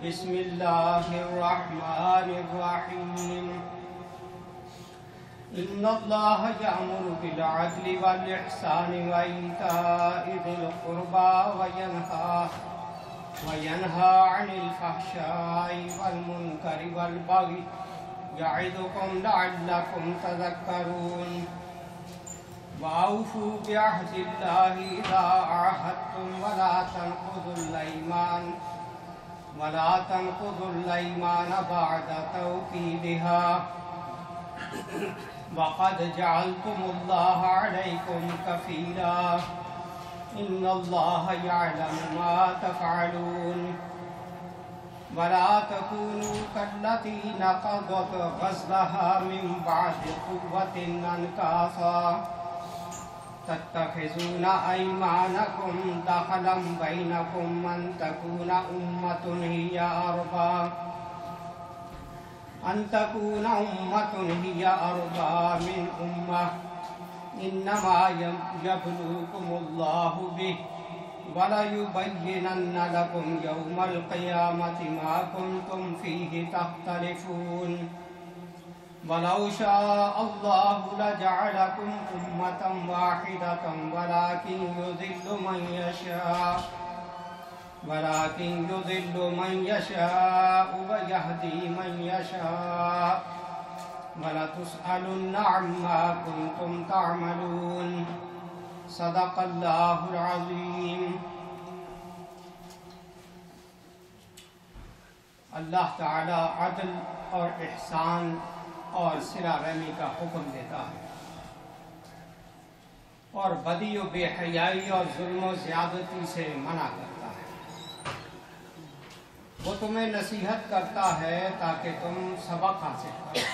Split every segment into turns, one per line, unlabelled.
بسم اللہ الرحمن الرحیم ان اللہ یأمر بالعدل والاحسان وایتاء ذی القربى وینہی عن الفحشاء والمنکر والبغی یعظکم لعلکم تذکرون وأوفوا بعهد الله إذا عاهدتم ولا تنقضوا الأيمان بعد توكيدها وقد جعلتم الله عليكم كفيلا إن الله يعلم ما تفعلون ولا تكونوا كالتي نقضت غزلها من بعد قوة أنكاثا تتخذون أيمانكم دخلا بينكم أن تكون أمة هي أربى من أمة إنما يبلوكم الله به وَلَيُبَيِّنَنَّ لَكُمْ يَوْمَ الْقِيَامَةِ مَا كُنْتُمْ فِيهِ تَخْتَلِفُونَ وَلَوْ شَاءَ اللَّهُ لَجَعَلَكُمْ أُمَّةً وَاحِدَةً وَلَكِنْ يُضِلُّ مَنْ يَشَاءُ وَيَهْدِي مَنْ يَشَاءُ وَلَتُسْأَلُنَّ عَمَّا كُنْتُمْ تَعْمَلُونَ صدق اللہ العظیم۔ اللہ تعالی عدل اور احسان اور صلہ رحمی کا حکم دیتا ہے اور بدی و بے حیائی اور ظلم و زیادتی سے منع کرتا ہے۔ وہ تمہیں نصیحت کرتا ہے تاکہ تم سبق حاصل کرو۔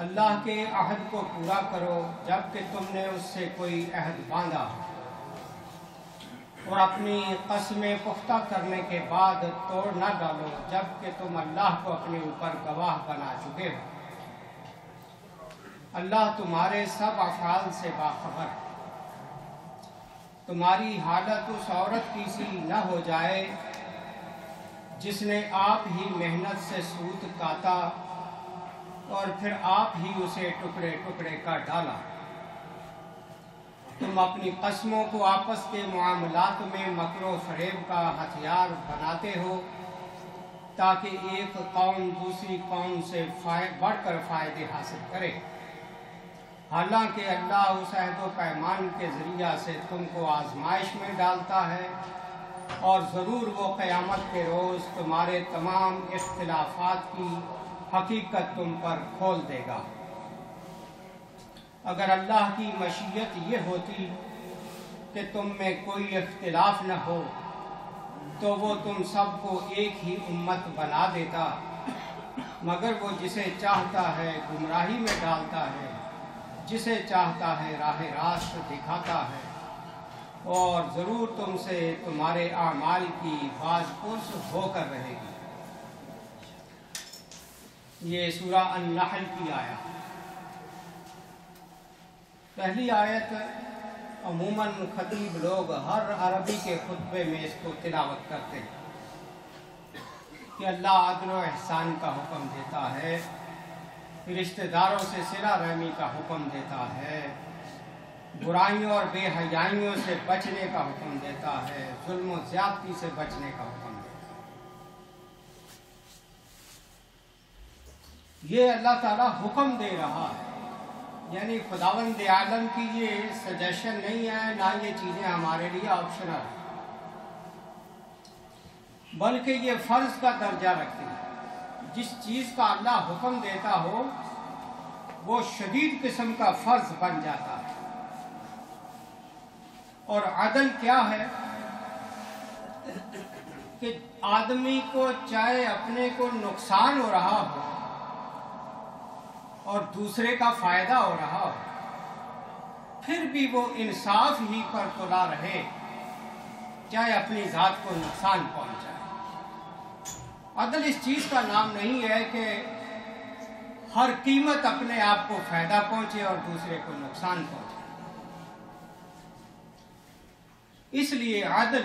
اللہ کے عہد کو پورا کرو جبکہ تم نے اس سے کوئی عہد باندھا اور اپنی قسمیں پختہ کرنے کے بعد توڑ نہ ڈالو جبکہ تم اللہ کو اپنے اوپر گواہ بنا چکے ہو۔ اللہ تمہارے سب افعال سے باخبر ہے۔ تمہاری حالت اس عورت کی سی نہ ہو جائے جس نے آپ ہی محنت سے سوت کاتا اور پھر آپ ہی اسے ٹکڑے ٹکڑے کر ڈالا۔ تم اپنی قسموں کو آپس کے معاملات میں مکر و فریب کا ہتھیار بناتے ہو تاکہ ایک قوم دوسری قوم سے بڑھ کر فائدے حاصل کرے، حالانکہ اللہ اس عہد و پیمان کے ذریعہ سے تم کو آزمائش میں ڈالتا ہے اور ضرور وہ قیامت کے روز تمہارے تمام اختلافات کی حقیقت تم پر کھول دے گا۔ اگر اللہ کی مشیت یہ ہوتی کہ تم میں کوئی اختلاف نہ ہو تو وہ تم سب کو ایک ہی امت بنا دیتا، مگر وہ جسے چاہتا ہے گمراہی میں ڈالتا ہے، جسے چاہتا ہے راہ راست دکھاتا ہے، اور ضرور تم سے تمہارے اعمال کی باز پرس ہو کر رہے گی۔ یہ سورہ النحل کی آیت۔ پہلی آیت عموماً خطیب لوگ ہر عربی کے خطبے میں اس کو تلاوت کرتے ہیں کہ اللہ عدل و احسان کا حکم دیتا ہے، رشتہ داروں سے صلہ رحمی کا حکم دیتا ہے، برائیوں اور بے حیائیوں سے بچنے کا حکم دیتا ہے، ظلم و زیادتی سے بچنے کا حکم دیتا ہے۔ یہ اللہ تعالیٰ حکم دے رہا ہے، یعنی خداوند عالم کی یہ سجیشن نہیں ہے، نہ یہ چیزیں ہمارے لیے آپشنل ہیں، بلکہ یہ فرض کا درجہ رکھتی ہے۔ جس چیز کا اللہ حکم دیتا ہو وہ شدید قسم کا فرض بن جاتا ہے۔ اور عدل کیا ہے کہ آدمی کو چاہے اپنے کو نقصان ہو رہا ہو اور دوسرے کا فائدہ ہو رہا ہو، پھر بھی وہ انصاف ہی پر تلا رہے چاہے اپنی ذات کو نقصان پہنچائے۔ عدل اس چیز کا نام نہیں ہے کہ ہر قیمت اپنے آپ کو فائدہ پہنچے اور دوسرے کو نقصان پہنچے۔ اس لیے عدل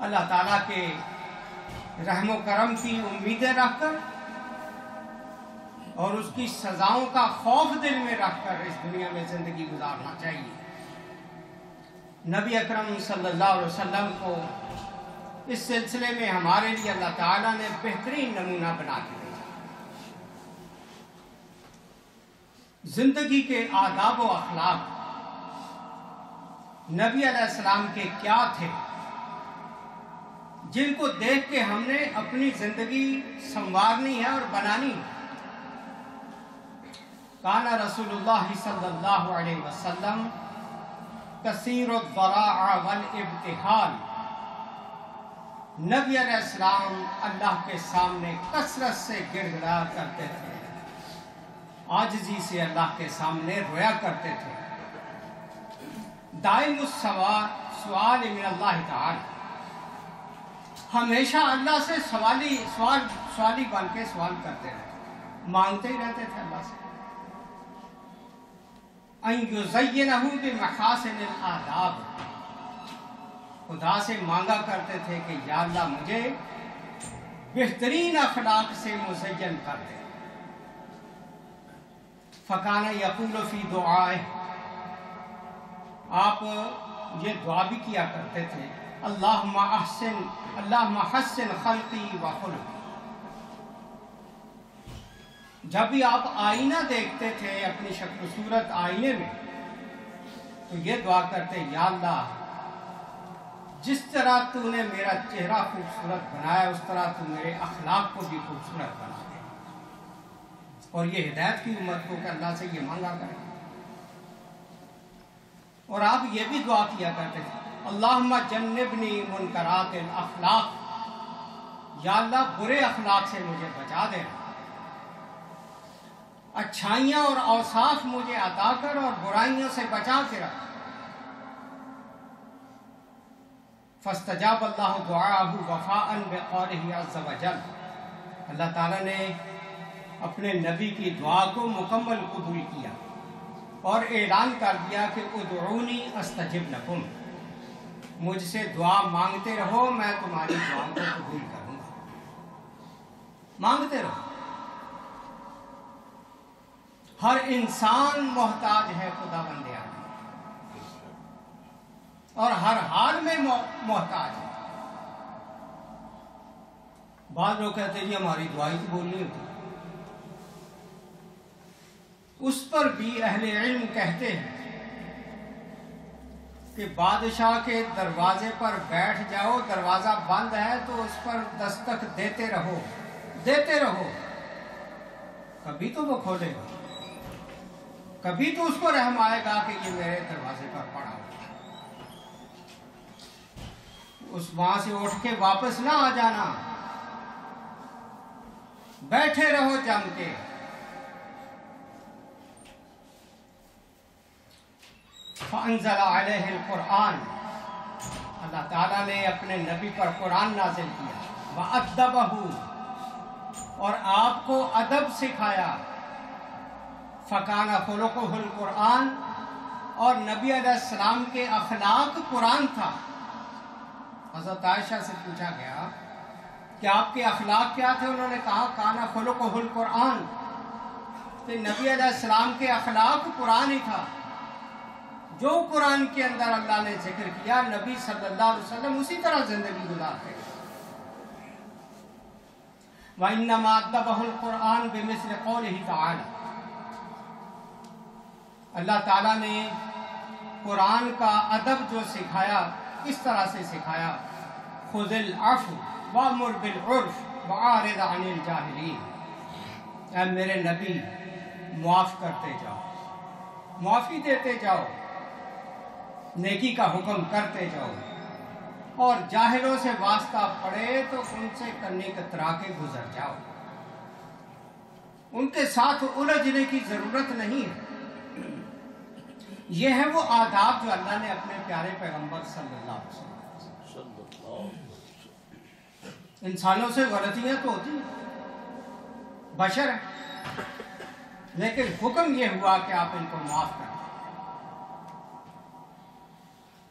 اللہ تعالیٰ کے رحم و کرم کی امیدیں رکھ کر اور اس کی سزاؤں کا خوف دل میں رکھ کر اس دنیا میں زندگی گزارنا چاہیے۔ نبی اکرم صلی اللہ علیہ وسلم کو اس سلسلے میں ہمارے لیے اللہ تعالیٰ نے بہترین نمونہ بنا کے بھیجا۔ زندگی کے آداب و اخلاق نبی علیہ السلام کے کیا تھے جن کو دیکھ کے ہم نے اپنی زندگی سنوارنی ہے اور بنانی ہے۔ کان رسول اللہ صلی اللہ علیہ وسلم کثیر الضراع والابتحال، نبی علیہ السلام اللہ کے سامنے کثرت سے گڑ گڑا کرتے تھے، عاجزی سے اللہ کے سامنے رویا کرتے تھے۔ دائم السؤال من اللہ تعالی، ہمیشہ اللہ سے سوالی بن کے سوال کرتے رہتے، مانگتے ہی رہتے تھے اللہ سے۔ ان یزینہ بمحاسن الآداب، خدا سے مانگا کرتے تھے کہ یا اللہ مجھے بہترین اخلاق سے مزین کر دے۔ فکان یقول فی دعائے، آپ یہ دعا بھی کیا کرتے تھے، اللہم حسن خلقی و خلقی۔ جب بھی آپ آئینہ دیکھتے تھے اپنی شکل و صورت آئینے میں تو یہ دعا کرتے، یا اللہ جس طرح تو نے میرا چہرہ خوبصورت بنایا اس طرح تو میرے اخلاق کو بھی خوبصورت بنا دے۔ اور یہ ہدایت کی امت کو کہ اللہ سے یہ مانگا کریں۔ اور آپ یہ بھی دعا کیا کرتے تھے، اللہم جنبنی منکرات الاخلاق، یا اللہ برے اخلاق سے مجھے بچا دے، اچھائیاں اور اوصاف مجھے عطا کر اور برائیوں سے بچا کے رکھ۔ فاستجاب اللہ دعاءہ وفاء بقولہ عز وجل، اللہ تعالیٰ نے اپنے نبی کی دعا کو مکمل قبول کیا اور اعلان کر دیا کہ ادعونی استجب لکم، مجھ سے دعا مانگتے رہو میں تمہاری دعاؤں کو قبول کروں گا۔ مانگتے رہو۔ ہر انسان محتاج ہے خدا بندے آنے، اور ہر حال میں محتاج ہے۔ بعض لوگ کہتے ہیں جی ہماری دعائی تو بولنی ہوتی، اس پر بھی اہل علم کہتے ہیں کہ بادشاہ کے دروازے پر بیٹھ جاؤ، دروازہ بند ہے تو اس پر دستک دیتے رہو، کبھی تو وہ کھولے گا، کبھی تو اس کو رحم آئے گا کہ یہ میرے دروازے پر پڑا ہو۔ اس وہاں سے اٹھ کے واپس نہ آ جانا، بیٹھے رہو جم کے۔ فَأَنزَلَ عَلَيْهِ الْقُرْآنِ، اللہ تعالیٰ نے اپنے نبی پر قرآن نازل کیا، وَأَدَّبَهُ، اور آپ کو ادب سکھایا، فَكَانَ خُلُقُهُ الْقُرْآنِ، اور نبی علیہ السلام کے اخلاق قرآن تھا۔ حضرت عائشہ سے پوچھا گیا کہ آپ کے اخلاق کیا تھے؟ انہوں نے کہا کَانَ خُلُقُهُ الْقُرْآنِ، کہ نبی علیہ السلام کے اخلاق قرآن ہی تھا۔ جو قرآن کے اندر اللہ نے ذکر کیا نبی صلی اللہ علیہ وسلم اسی طرح زندگی گزارتے۔ وَإِنَّمَا أَدَّبَهُ الْقُرْآنُ بِمِثْلِ قَوْلِهِ تَعَالَى، اللہ تعالیٰ نے قرآن کا ادب جو سکھایا اس طرح سے سکھایا، خُذِ الْعَفْوَ وَأْمُرْ بِالْعُرْفِ وَأَعْرِضْ عَنِ الْجَاهِلِينَ، اے میرے نبی معاف کرتے جاؤ، معافی دیتے جاؤ، نیکی کا حکم کرتے جاؤ، اور جاہلوں سے واسطہ پڑے تو ان سے کرنے کترا کے گزر جاؤ، ان کے ساتھ الجھنے کی ضرورت نہیں ہے۔ یہ ہے وہ آداب جو اللہ نے اپنے پیارے پیغمبر صلی اللہ علیہ وسلم۔ انسانوں سے غلطیاں تو ہوتی ہیں، بشر ہیں، لیکن حکم یہ ہوا کہ آپ ان کو معاف کریں،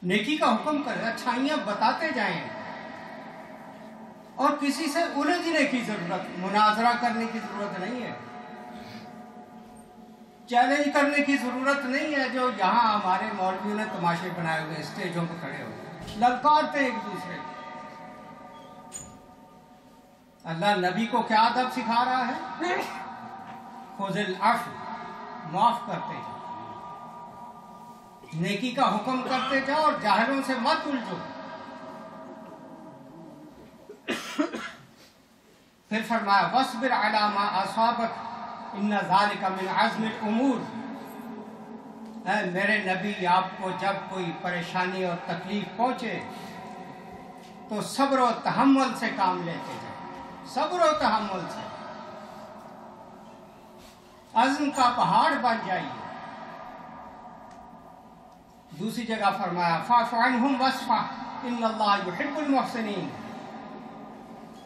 نیکی کا حکم کریں، اچھائیاں بتاتے جائیں، اور کسی سے الجھنے کی ضرورت، مناظرہ کرنے کی ضرورت نہیں ہے، چیلنج کرنے کی ضرورت نہیں ہے جو یہاں ہمارے مولویوں نے تماشے بنائے ہوئے اسٹیجوں پہ کھڑے ہوئے للکارتے ایک دوسرے کو۔ اللہ نبی کو کیا ادب سکھا رہا ہے؟ خذ العفو، معاف کرتے جاؤ، نیکی کا حکم کرتے جاؤ اور جاہلوں سے مت الجھو۔ پھر فرمایا وَاصْبِرْ عَلَىٰ مَا أَصَابَكَ إِنَّ ذَلِكَ مِنْ عَزْمِ الْأُمُورِ۔ اے میرے نبی، آپ کو جب کوئی پریشانی اور تکلیف پہنچے تو صبر و تحمل سے کام لیتے جائیں، صبر و تحمل سے عزم کا پہاڑ بن جائیے۔ دوسری جگہ فرمایا فَاعْفُ عَنْهُمْ وَاصْفَحْ إِنَّ اللَّهَ يُحِبُّ الْمُحْسِنِينَ۔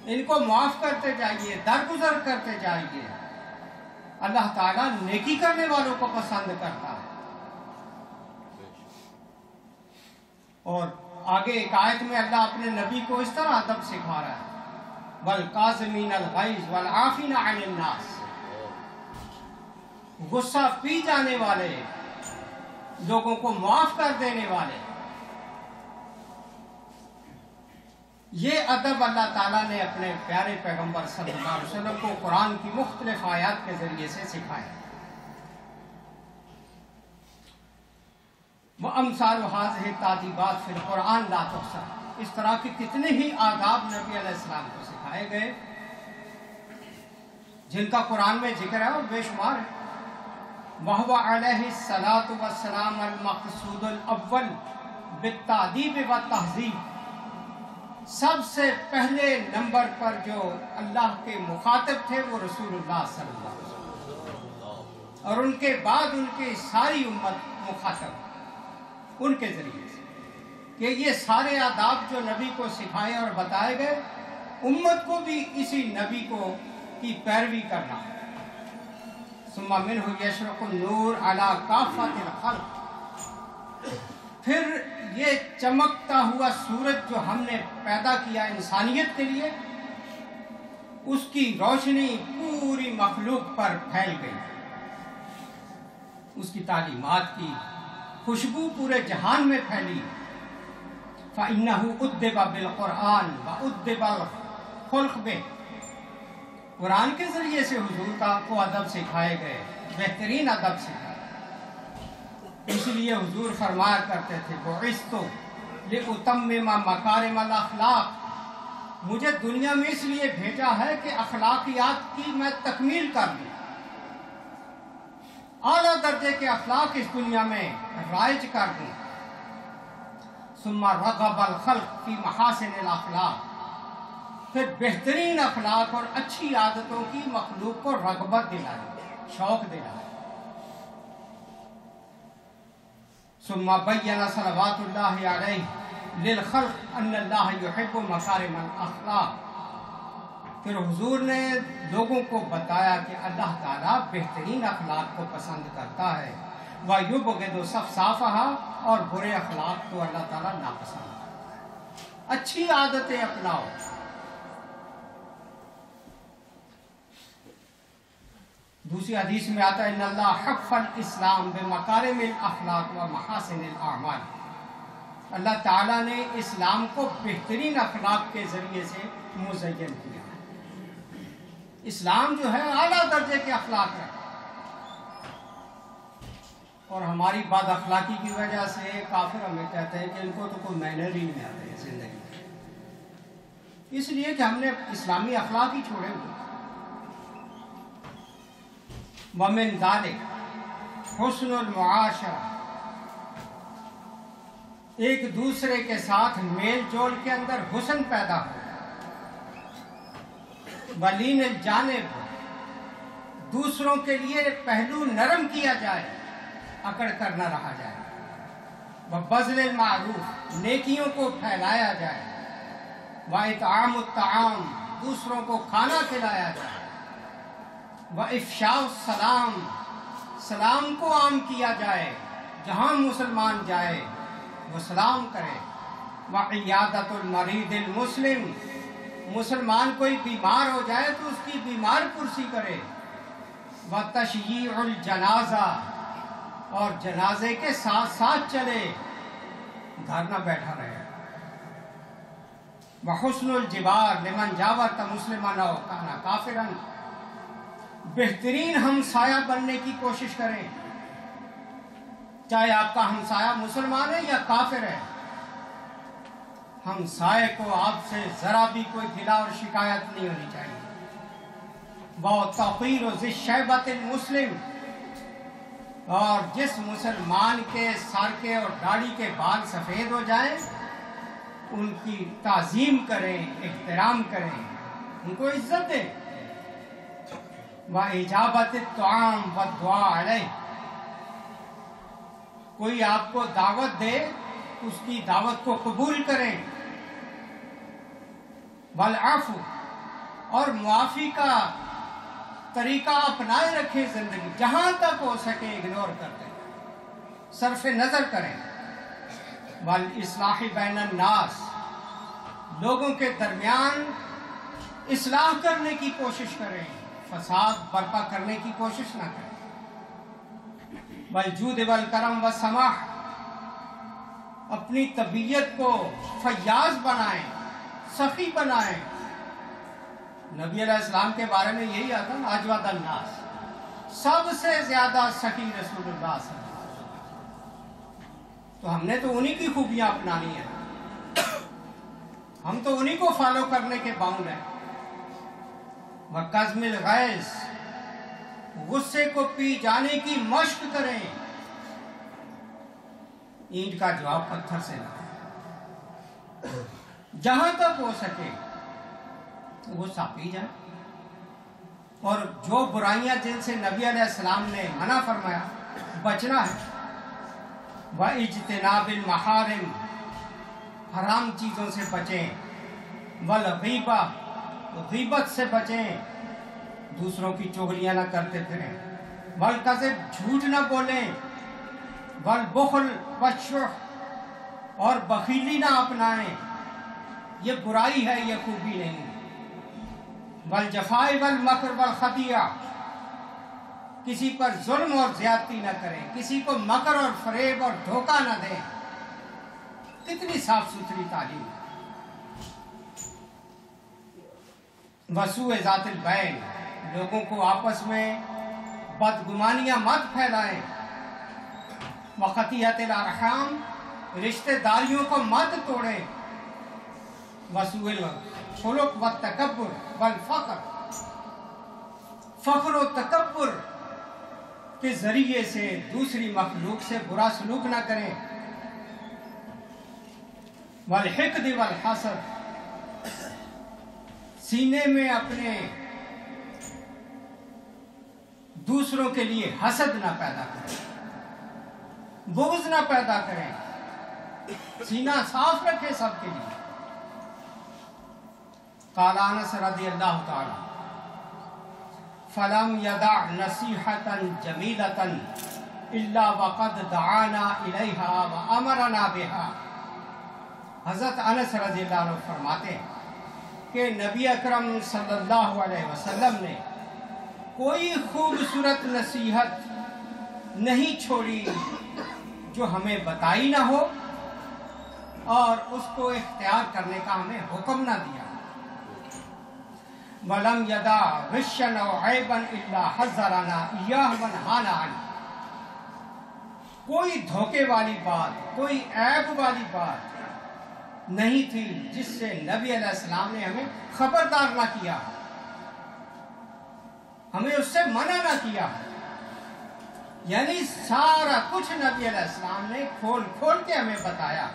ان کو معاف کرتے جائیے، درگزر کرتے جائیے، اللہ تعالیٰ نیکی کرنے والوں کو پسند کرتا ہے۔ اور آگے ایک آیت میں اللہ اپنے نبی کو اس طرح ادب سکھا رہا ہے وَالْقَاظِمِينَ الْغَيْظَ وَالْعَافِينَ عَنِ النَّاسِ۔ غصہ پی جانے والے، لوگوں کو معاف کر دینے والے، یہ ادب اللہ تعالیٰ نے اپنے پیارے پیغمبر صلی اللہ علیہ وسلم کو قرآن کی مختلف آیات کے ذریعے سے سکھایا۔ وَأَمْثَالُ هَٰذِهِ التَّعْذِيبَاتِ فِي الْقُرْآنِ لَا تُحْصَىٰ۔ اس طرح کے کتنے ہی آداب نبی علیہ السلام کو سکھائے گئے جن کا قرآن میں ذکر ہے اور بے شمار ہے۔ وَهُوَ عَلَيْهِ الصَّلَاةُ وَالسَّلَامُ الْمَقْصُودُ الْأَوَّلُ بِالتَّأْدِيبِ وَالتَّهْذِيبِ۔ سب سے پہلے نمبر پر جو اللہ کے مخاطب تھے وہ رسول اللہ صلی اللہ علیہ وسلم، اور ان کے بعد ان کی ساری امت مخاطب ان کے ذریعے سے، کہ یہ سارے آداب جو نبی کو سکھائے اور بتائے گئے، امت کو بھی اسی نبی کو کی پیروی کرنا ہے۔ ثم منہ یشرق النور علی کافۃ الخلق۔ پھر یہ چمکتا ہوا سورج جو ہم نے پیدا کیا انسانیت کے لیے، اس کی روشنی پوری مخلوق پر پھیل گئی، اس کی تعلیمات کی خوشبو پورے جہان میں پھیلی۔ فَإِنَّهُ أُدِّبَ بِالْقُرْآنِ وَأُدِّبَ الْخُلْقِ بِهِ۔ قرآن کے ذریعے سے حضور کو ادب سکھائے گئے، بہترین ادب سکھائے۔ اس لیے حضور فرمایا کرتے تھے بُعِثْتُ لِأُتَمِّمَ مَكَارِمَ الْأَخْلَاقِ۔ مجھے دنیا میں اس لیے بھیجا ہے کہ اخلاقیات کی میں تکمیل کر دوں، اعلیٰ درجے کے اخلاق اس دنیا میں رائج کر دوں۔ ثم رغب الخلق فی محاسن الاخلاق۔ پھر بہترین اخلاق اور اچھی عادتوں کی مخلوق کو رغبت دلائے، شوق دلائے۔ ثم بین صلوات اللہ علیہ للخلق ان اللہ یحب مکارم الاخلاق۔ پھر حضور نے لوگوں کو بتایا کہ اللہ تعالیٰ بہترین اخلاق کو پسند کرتا ہے، وَيُبْغِضُ صَفْصَافَهَا، اور برے اخلاق کو اللہ تعالیٰ ناپسند کرتا ہے۔ اچھی عادتیں اپناؤ۔ دوسری حدیث میں آتا ہے ان اللہ حف الاسلام بمکارم الاخلاق و محاسن الاعمال۔ اللہ تعالیٰ نے اسلام کو بہترین اخلاق کے ذریعے سے مزین کیا ہے۔ اسلام جو ہے اعلیٰ درجے کے اخلاق ہے، اور ہماری بد اخلاقی کی وجہ سے کافر ہمیں کہتے ہیں کہ ان کو تو کوئی مینر ہی نہیں آتے زندگی میں، اس لیے کہ ہم نے اسلامی اخلاق ہی چھوڑے ہوئے۔ وَمِن ذَلِكَ حُسْنُ الْمُعَاشَرَةِ، ایک دوسرے کے ساتھ میل جول کے اندر حسن پیدا ہو۔ وَلِينِ الْجَانِبِ، دوسروں کے لیے پہلو نرم کیا جائے، اکڑ کر نہ رہا جائے۔ وَبَذْلِ الْمَعْرُوفِ، نیکیوں کو پھیلایا جائے۔ وَإِطْعَامُ الطَّعَامِ، دوسروں کو کھانا کھلایا جائے۔ وَإِفْشَاءُ السَّلَامِ، سلام کو عام کیا جائے، جہاں مسلمان جائے وہ سلام کرے۔ وَعِيَادَةُ الْمَرِيضِ الْمُسْلِمِ، مسلمان کوئی بیمار ہو جائے تو اس کی بیمار پرسی کرے، وَتَشْيِيعُ الْجَنَازَةِ، اور جنازے کے ساتھ ساتھ چلے، گھر نہ بیٹھا رہے، وَحُسْنُ الْجِوَارِ لِمَنْ جَاوَرَ مُسْلِمًا أَوْ كَانَ كَافِرًا، بہترین ہمسایہ بننے کی کوشش کریں، چاہے آپ کا ہمسایہ مسلمان ہے یا کافر ہے، ہمسائے کو آپ سے ذرا بھی کوئی گلہ اور شکایت نہیں ہونی چاہیے۔ وَتَوْقِيرُ ذِي الشَّيْبَةِ الْمُسْلِمِ، اور جس مسلمان کے سر کے اور داڑھی کے بال سفید ہو جائیں ان کی تعظیم کریں، احترام کریں، ان کو عزت دیں۔ وَإِجَابَةِ الطَّعَامِ وَالدُّعَاءِ عَلَيْهِ، کوئی آپ کو دعوت دے اس کی دعوت کو قبول کریں۔ وَالْعَفْوِ، اور معافی کا طریقہ اپنائے رکھیں زندگی، جہاں تک ہو سکے اگنور کرتے صرف نظر کریں۔ وَالْإِصْلَاحِ بَيْنَ النَّاسِ، لوگوں کے درمیان اصلاح کرنے کی کوشش کریں، فساد برپا کرنے کی کوشش نہ کریں۔ وَالْجُودِ وَالْكَرَمِ وَالسَّمَاحِ، اپنی طبیعت کو فیاض بنائیں، سخی بنائیں۔ نبی علیہ السلام کے بارے میں یہی آتا نا، اجود الناس، سب سے زیادہ سخی رسول اللہ صلی اللہ علیہ وسلم۔ تو ہم نے تو انہی کی خوبیاں اپنانی ہیں، ہم تو انہی کو فالو کرنے کے باؤنڈ ہیں۔ وَقَزْمِ الْغَيْظِ، غصے کو پی جانے کی مشق کریں، اینٹ کا جواب پتھر سے نہ، جہاں تک ہو سکے غصہ پی جائے، اور جو برائیاں جن سے نبی علیہ السلام نے منع فرمایا بچنا ہے۔ وَإِجْتِنَابِ الْمَحَارِمِ، حرام چیزوں سے بچیں۔ وَالْغِیبَةِ، غیبت سے بچیں، دوسروں کی چغلیاں نہ کرتے پھریں۔ وَالْکَذِبِ، جھوٹ نہ بولیں۔ وَالْبُخْلِ وَالشُّحِّ، اور بخیلی نہ اپنائیں، یہ برائی ہے، یہ خوبی نہیں۔ وَالْجَفَاءِ وَالْمَكْرِ وَالْخَدِيعَةِ، کسی پر ظلم اور زیادتی نہ کریں، کسی کو مکر اور فریب اور دھوکہ نہ دیں۔ کتنی صاف ستھری تعلیم۔ وَسُوءِ ذَاتِ الْبَيْنِ، لوگوں کو آپس میں بدگمانیاں مت پھیلائیں۔ وَقَطِيعَةِ الْأَرْحَامِ، رشتہ داریوں کو مت توڑیں۔ وَسُوءِ الْخُلُقِ وَالتَّكَبُّرِ وَالْفَقْرِ، فخر و تکبر کے ذریعے سے دوسری مخلوق سے برا سلوک نہ کریں۔ وَالْحِقْدِ وَالْحَسَدِ، سینے میں اپنے دوسروں کے لیے حسد نہ پیدا کریں، بغض نہ پیدا کریں، سینہ صاف رکھیں سب کے لیے۔ قال انس رضی اللہ تعالی، فلم یدع نصیحة جمیلة الا وقد دعانا الیہا وامرنا بها۔ حضرت انس رضی اللہ عنہ فرماتے ہیں کہ نبی اکرم صلی اللہ علیہ وسلم نے کوئی خوبصورت نصیحت نہیں چھوڑی جو ہمیں بتائی نہ ہو اور اس کو اختیار کرنے کا ہمیں حکم نہ دیا۔ وَلَمْ يَدَعْ غِشًّا أَوْ عَيْبًا إِلَّا حَذَّرَنَا إِيَّاهُ وَنَهَانَا عَنْهُ، کوئی دھوکے والی بات، کوئی عیب والی بات نہیں تھی جس سے نبی علیہ السلام نے ہمیں خبردار نہ کیا، ہمیں اس سے منع نہ کیا۔ یعنی سارا کچھ نبی علیہ السلام نے کھول کھول کے ہمیں بتایا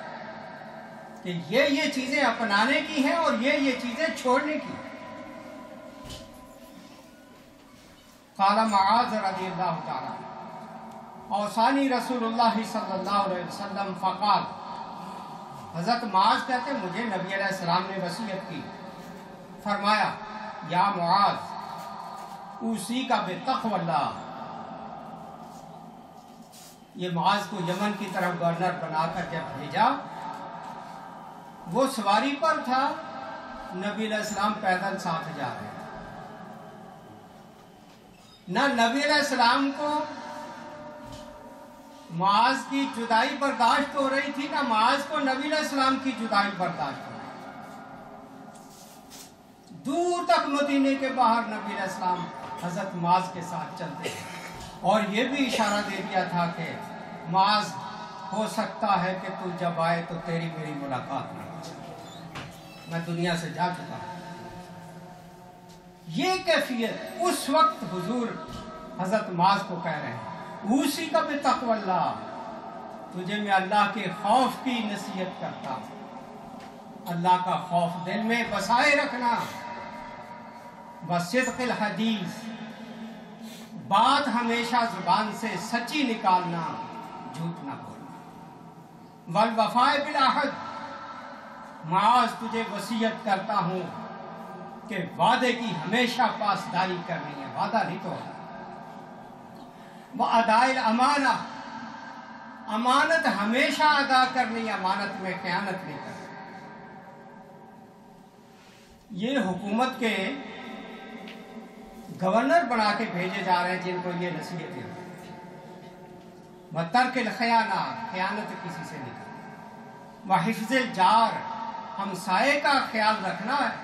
کہ یہ چیزیں اپنانے کی ہیں اور یہ چیزیں چھوڑنے کی۔ قال معاذ رضی اللہ تعالی، اوصانی رسول اللہ صلی اللہ علیہ وسلم فقال، حضرت معاذ کہتے ہیں مجھے نبی علیہ السلام نے وصیت کی، فرمایا یا معاذ اوصیک بتقوی اللہ۔ یہ معاذ کو یمن کی طرف گورنر بنا کر جب بھیجا، وہ سواری پر تھا نبی علیہ السلام پیدل ساتھ جا رہے تھے، نہ نبی علیہ السلام کو معاذ کی جدائی برداشت ہو رہی تھی، نہ معاذ کو نبی علیہ السلام کی جدائی برداشت ہو رہی تھی۔ دور تک مدینے کے باہر نبی علیہ السلام حضرت معاذ کے ساتھ چلتے ہیں، اور یہ بھی اشارہ دے دیا تھا کہ معاذ ہو سکتا ہے کہ تو جب آئے تو تیری میری ملاقات نہیں ہو سکتی، میں دنیا سے جا چکا ہوں۔ یہ کیفیت اس وقت حضور حضرت معاذ کو کہہ رہے ہیں، اوصی کا بتقوی اللہ، تجھے میں اللہ کے خوف کی نصیحت کرتا ہوں، اللہ کا خوف دل میں بسائے رکھنا، وصدق الحدیث، بات ہمیشہ زبان سے سچی نکالنا، جھوٹ نہ بولنا، والوفاء بالعہد، معاذ تجھے وصیت کرتا ہوں کہ وعدے کی ہمیشہ پاسداری کرنی ہے، وعدہ نہیں توڑنا، وَأَدَاءِ الْأَمَانَةِ، امانت ہمیشہ ادا کرنی، امانت میں خیانت نہیں کرنی۔ یہ حکومت کے گورنر بنا کے بھیجے جا رہے ہیں جن کو یہ نصیحتیں ہیں، وَتَرْكِ الْخِيَانَةِ، خیانت کسی سے نہیں کرنی، وَحِفْظِ الْجَارِ، ہمسائے کا خیال رکھنا ہے،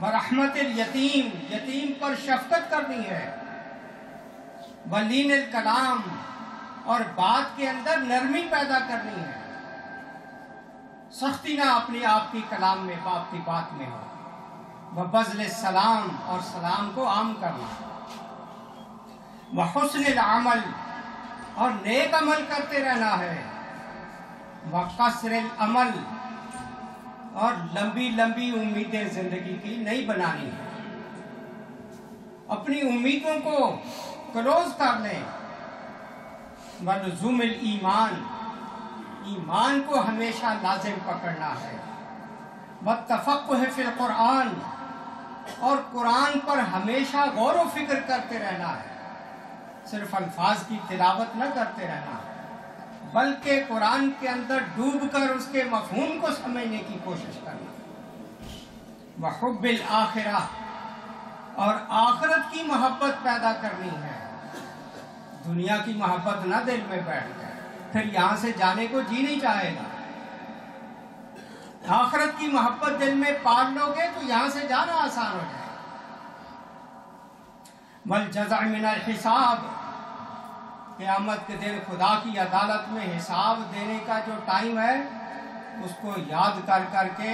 وَرَحْمَتِ الْيَتِيمِ، یتیم پر شفقت کرنی ہے، وَلِينِ الْكَلَامِ، اور بات کے اندر نرمی پیدا کرنی ہے، سختی نہ اپنی آپ کی کلام میں، باپ کی بات میں ہو، وَبَذْلِ السَّلَام، اور سلام کو عام کرنا، وَحُسْنِ الْعَمَلِ، اور نیک عمل کرتے رہنا ہے، وَقَصْرِ الْعَمَلِ، اور لمبی لمبی امیدیں زندگی کی نہیں بنانی ہے، اپنی امیدوں کو کلوز کر لیں، وَلُزُومِ الْإِيمَانِ، ایمان کو ہمیشہ لازم پکڑنا ہے، وَالتَّفَقُّهِ فِي الْقُرْآنِ، اور قرآن پر ہمیشہ غور و فکر کرتے رہنا ہے، صرف الفاظ کی تلاوت نہ کرتے رہنا بلکہ قرآن کے اندر ڈوب کر اس کے مفہوم کو سمجھنے کی کوشش کرنا، وَحُبِّ الْآخِرَةِ، اور آخرت کی محبت پیدا کرنی ہے، دنیا کی محبت نہ دل میں بیٹھ جائے، پھر یہاں سے جانے کو جی نہیں چاہے گا، آخرت کی محبت دل میں پال لو گے تو یہاں سے جانا آسان ہو جائے گا، وَالْجَزَعِ مِنَ الْحِسَابِ، قیامت کے دن خدا کی عدالت میں حساب دینے کا جو ٹائم ہے اس کو یاد کر کر کے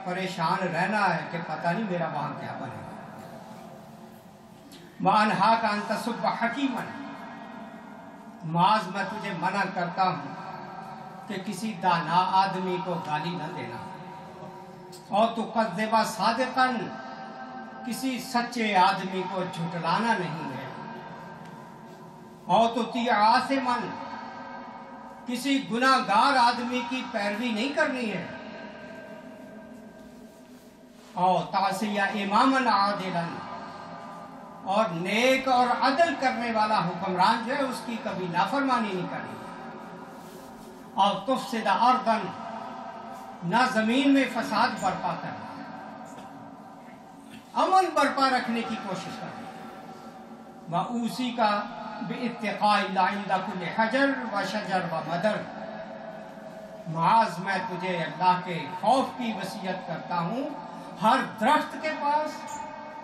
پریشان رہنا ہے کہ پتہ نہیں میرا وہاں کیا بنے گا، وَأَنْهَاكَ أَن تَسُبَّ حَكِيمًا، معاذ میں تجھے منع کرتا ہوں کہ کسی دانا آدمی کو گالی نہ دینا، اور تُكَذِّبَ صَادِقًا، کسی سچے آدمی کو جھٹلانا نہیں ہے، اور تُطِيعَ عَاصِمًا، کسی گناہگار آدمی کی پیروی نہیں کرنی ہے، اور تَعْصِيَ إِمَامًا عَادِلًا، اور نیک اور عدل کرنے والا حکمران جو ہے اس کی کبھی نافرمانی نہیں کرنی، اور تفسد ارضا، نہ زمین میں فساد برپا کرنا، امن برپا رکھنے کی کوشش کرنا، وَأُوصِيكَ بِاتِّقَاءِ اللَّهِ عِندَ كُلِّ حَجَرٍ وَشَجَرٍ وَمَدَرٍ، معاذ میں تجھے اللہ کے خوف کی وصیت کرتا ہوں، ہر درخت کے پاس،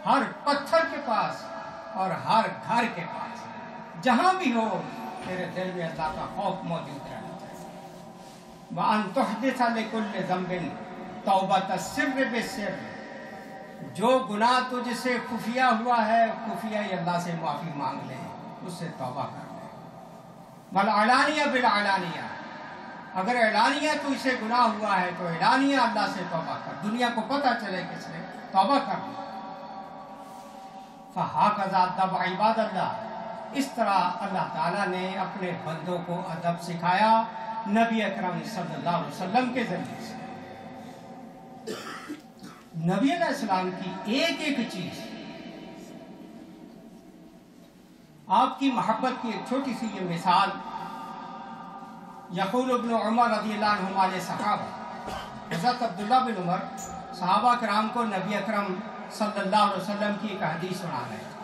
ہر پتھر کے پاس، اور ہر گھر کے پاس، جہاں بھی ہو تیرے دل میں اللہ کا خوف موجود رہنا چاہیے، وَأَن تُحْدِثَ لِكُلِّ ذَنبٍ تَوْبَةَ السِّرِّ بِالسِّرِّ، جو گناہ تجھ سے خفیہ ہوا ہے خفیہ ہی اللہ سے معافی مانگ لے، اس سے توبہ کر لے، وَالْعَلَانِيَ بِالْعَلَانِيَ، اگر اعلانیہ تو اسے گناہ ہوا ہے تو اعلانیہ اللہ سے توبہ کر، دنیا کو پتہ چلے کس نے توبہ کر لی، فَهَكَذَا أَدَّبَ عِبَادَ اللَّهِ، اس طرح اللہ تعالیٰ نے اپنے بندوں کو ادب سکھایا نبی اکرم صلی اللہ علیہ وسلم کے ذریعے سے۔ نبی علیہ السلام کی ایک ایک چیز، آپ کی محبت کی ایک چھوٹی سی یہ مثال، یقول ابن عمر رضی اللہ عنہما علیہ صحابہ، حضرت عبداللہ بن عمر صحابہ کرام کو نبی اکرم صلی اللہ علیہ وسلم کی ایک حدیث سنا رہے تھے.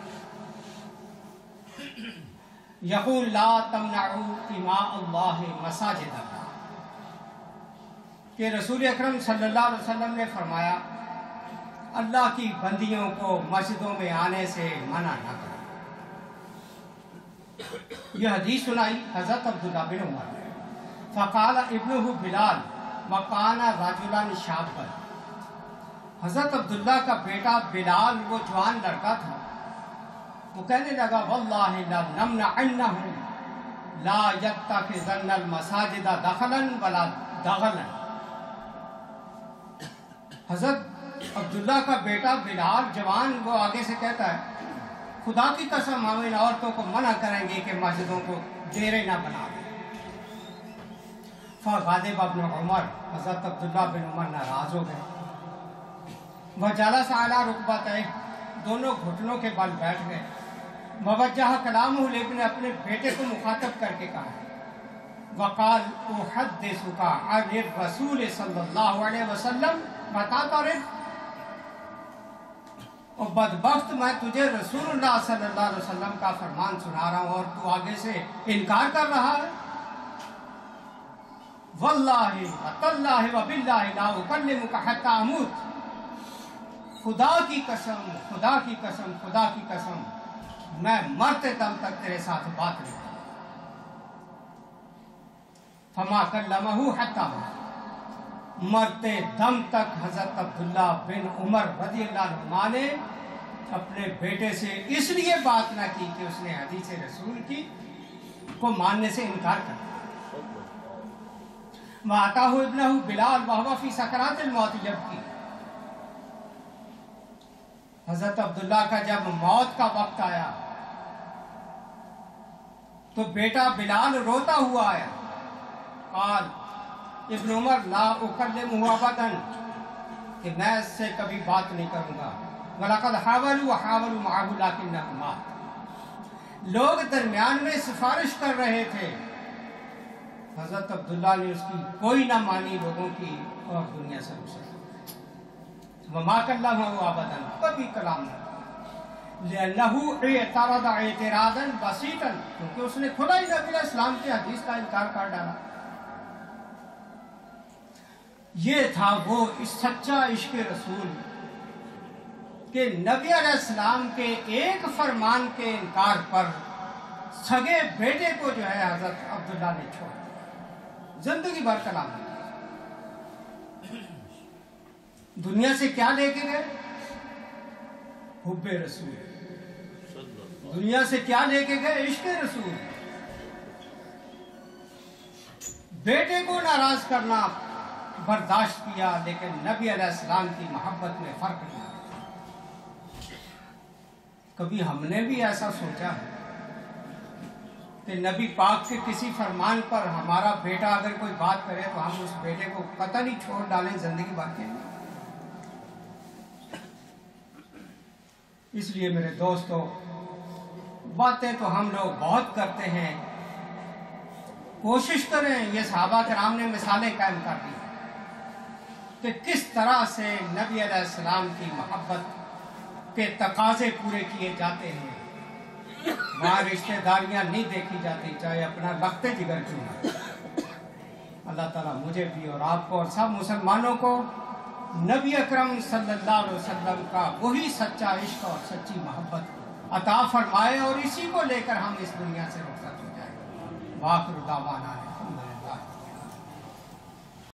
یقول لا تمنعوا اماء اللہ مساجد اللہ، کہ رسول اکرم صلی اللہ علیہ وسلم نے فرمایا اللہ کی بندیوں کو مسجدوں میں آنے سے منع نہ کرو. یہ حدیث سنائی حضرت عبداللہ بن عمر نے. فقال ابنہ بلال وکان رجلا شابا، حضرت عبداللہ کا بیٹا بلال وہ جوان لڑکا تھا، وہ کہنے لگا واللہ لنمنعنہم لا یتخذن المساجد دخلا ولا دغلا. حضرت عبداللہ کا بیٹا بلال جوان وہ آگے سے کہتا ہے خدا کی قسم ہم ان عورتوں کو منع کریں گے کہ مسجدوں کو ڈیرے نہ بنا دیں. فغضب ابن عمر، حضرت عبداللہ بن عمر ناراض ہو گئے. وجلس علی رکبتیہ، دونوں گھٹنوں کے بل بیٹھ گئے. ووجہ کلامہ، لیکن اپنے بیٹے کو مخاطب کر کے کہا وقال احدثک عن الرسول صلی اللہ علیہ وسلم بتا تعرف، اور بدبخت میں تجھے رسول اللہ صلی اللہ علیہ وسلم کا فرمان سنا رہا ہوں اور تو آگے سے انکار کر رہا ہے. واللہ وتاللہ وباللہ لا اکلمک حتی اموت، خدا کی قسم خدا کی قسم خدا کی قسم میں مرتے دم تک تیرے ساتھ بات نہیں کروں. فما کلمہ حتی مات، مرتے دم تک حضرت عبداللہ بن عمر رضی اللہ عنہ نے اپنے بیٹے سے اس لیے بات نہ کی کہ اس نے حدیث رسول کی کو ماننے سے انکار کر دیا. وَأَتَاهُ ابْنَهُ بلال وَهُوَ فِي سَكْرَاتِ الْمَوْتِ، جبکہ حضرت عبداللہ کا جب موت کا وقت آیا تو بیٹا بلال روتا ہوا آیا. قال ابن عمر لا اکلمہ ابدا، کہ میں اس سے کبھی بات نہیں کروں گا. وَلَقَدْ حَاوَلُوا وَحَاوَلُوا مَعَهُ لَكِنَّهُ مَاتَ، لوگ درمیان میں سفارش کر رہے تھے، حضرت عبداللہ نے اس کی کوئی نہ مانی لوگوں کی اور دنیا سے رخصت. وَمَا كَلَّمَهُ أَبَدًا، کبھی کلام نہ، لِأَنَّهُ اعْتَرَضَ اعْتِرَاضًا بَسِيطًا، کیونکہ اس نے کھلا ہی نبی علیہ السلام کی حدیث کا انکار کر ڈالا. یہ تھا وہ سچا عشق رسول کہ نبی علیہ السلام کے ایک فرمان کے انکار پر سگے بیٹے کو جو ہے حضرت عبداللہ نے چھوڑ دیا، زندگی بھر کلام نہیں. دنیا سے کیا لے کے گئے؟ حب رسول. دنیا سے کیا لے کے گئے؟ عشق رسول. بیٹے کو ناراض کرنا برداشت کیا، لیکن نبی علیہ السلام کی محبت میں فرق نہیں آیا. کبھی ہم نے بھی ایسا سوچا ہے کہ نبی پاک کے کسی فرمان پر ہمارا بیٹا اگر کوئی بات کرے تو ہم اس بیٹے کو قطعی نہیں چھوڑ ڈالیں زندگی بھر کے لیے؟ اس لیے میرے دوستو، باتیں تو ہم لوگ بہت کرتے ہیں، کوشش کریں. یہ صحابہ کرام نے مثالیں قائم کر دی کہ کس طرح سے نبی علیہ السلام کی محبت کے تقاضے پورے کیے جاتے ہیں. وہاں رشتہ داریاں نہیں دیکھی جاتی، چاہے اپنا لخت جگر کیوں نہ. اللہ تعالیٰ مجھے بھی اور آپ کو اور سب مسلمانوں کو نبی اکرم صلی اللہ علیہ وسلم کا وہی سچا عشق اور سچی محبت عطا فرمائے، اور اسی کو لے کر ہم اس دنیا سے رخصت ہو جائیں. وآخر دعوانا